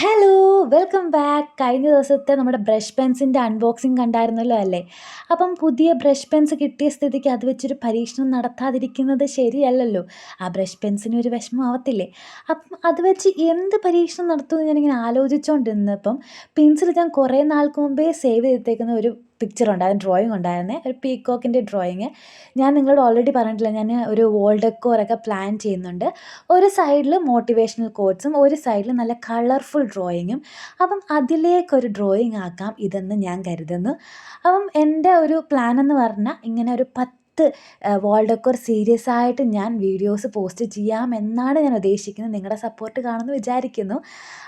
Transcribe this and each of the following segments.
Hello! Welcome back. കഴിഞ്ഞ ദിവസത്തെ നമ്മുടെ ബ്രഷ് പെൻസിൻ്റെ അൺബോക്സിങ് കണ്ടായിരുന്നല്ലോ അല്ലേ? അപ്പം പുതിയ ബ്രഷ് പെൻസ് കിട്ടിയ സ്ഥിതിക്ക് അത് വെച്ചൊരു പരീക്ഷണം നടത്താതിരിക്കുന്നത് ശരിയല്ലല്ലോ. ആ ബ്രഷ് പെൻസിന് ഒരു വിഷമം ആവത്തില്ലേ? അപ്പം അത് വെച്ച് എന്ത് പരീക്ഷണം നടത്തുമെന്ന് ഞാനിങ്ങനെ ആലോചിച്ചുകൊണ്ടിരുന്നപ്പം പെൻസിൽ ഞാൻ കുറേ നാൾക്ക് മുമ്പേ സേവ് ചെയ്തിട്ടേക്കുന്ന ഒരു പിക്ചർ ഉണ്ടായിരുന്നു, ഡ്രോയിങ് ഉണ്ടായിരുന്നേ. ഒരു പീക്കോക്കിൻ്റെ ഡ്രോയിങ്. ഞാൻ നിങ്ങളോട് ഓൾറെഡി പറഞ്ഞിട്ടില്ലേ, ഞാൻ ഒരു വോൾ ഡെക്കോറൊക്കെ പ്ലാൻ ചെയ്യുന്നുണ്ട്. ഒരു സൈഡിൽ മോട്ടിവേഷണൽ കോട്ട്സും ഒരു സൈഡിൽ നല്ല കളർഫുൾ ഡ്രോയിങ്ങും. അപ്പം അതിലേക്കൊരു ഡ്രോയിങ് ആക്കാം ഇതെന്ന് ഞാൻ കരുതുന്നു. അപ്പം എൻ്റെ ഒരു പ്ലാൻ എന്ന് പറഞ്ഞാൽ ഇങ്ങനെ ഒരു 10 വാൾ ഡെക്കോർ സീരീസ് ആയിട്ട് ഞാൻ വീഡിയോസ് പോസ്റ്റ് ചെയ്യാമെന്നാണ് ഞാൻ ഉദ്ദേശിക്കുന്നത്. നിങ്ങളുടെ സപ്പോർട്ട് കാണുമെന്ന് വിചാരിക്കുന്നു.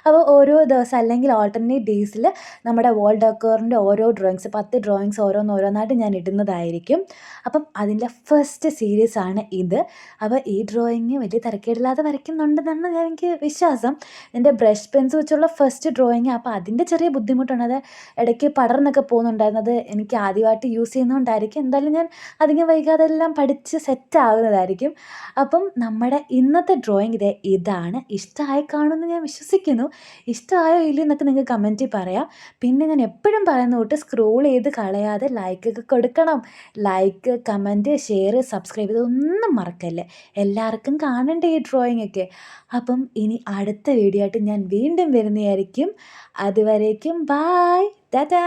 അപ്പോൾ ഓരോ ദിവസം അല്ലെങ്കിൽ ആൾട്ടർനേറ്റ് ഡേയ്സിൽ നമ്മുടെ വാൾ ഡെക്കോറിൻ്റെ ഓരോ ഡ്രോയിങ്സ് 10 ഡ്രോയിങ്സ് ഓരോന്നോരോന്നായിട്ട് ഞാൻ ഇടുന്നതായിരിക്കും. അപ്പം അതിൻ്റെ ഫസ്റ്റ് സീരീസാണ് ഇത്. അപ്പോൾ ഈ ഡ്രോയിങ് വലിയ തരക്കേടില്ലാതെ വരയ്ക്കുന്നുണ്ടെന്നാണ് എനിക്ക് വിശ്വാസം. എൻ്റെ ബ്രഷ് പെൻസ് വെച്ചുള്ള ഫസ്റ്റ് ഡ്രോയിങ്. അപ്പോൾ അതിൻ്റെ ചെറിയ ബുദ്ധിമുട്ടുണ്ട്. അത് ഇടയ്ക്ക് പടർന്നൊക്കെ പോകുന്നുണ്ടായിരുന്നു. അത് എനിക്ക് ആദ്യമായിട്ട് യൂസ് ചെയ്യുന്നതുകൊണ്ടായിരിക്കും. എന്തായാലും ഞാൻ അധികം വൈകാതെ എല്ലാം പഠിച്ച് സെറ്റാകുന്നതായിരിക്കും. അപ്പം നമ്മുടെ ഇന്നത്തെ ഡ്രോയിങ് ഇതാണ്. ഇഷ്ടമായി കാണുമെന്ന് ഞാൻ വിശ്വസിക്കുന്നു. ഇഷ്ടമായോ ഇല്ലയോ എന്നൊക്കെ നിങ്ങൾക്ക് കമൻറ്റിൽ പറയാം. പിന്നെ ഞാൻ എപ്പോഴും പറയുന്ന കൂട്ട് സ്ക്രോൾ ചെയ്ത് കളയാതെ ലൈക്കൊക്കെ കൊടുക്കണം. ലൈക്ക്, കമൻറ്റ്, ഷെയർ, സബ്സ്ക്രൈബ് ഇതൊന്നും മറക്കല്ലേ. എല്ലാവർക്കും കാണണ്ടേ ഈ ഡ്രോയിങ് ഒക്കെ. അപ്പം ഇനി അടുത്ത വീഡിയോ ആയിട്ട് ഞാൻ വീണ്ടും വരുന്നതായിരിക്കും. അതുവരേക്കും ബായ്, ടാറ്റാ.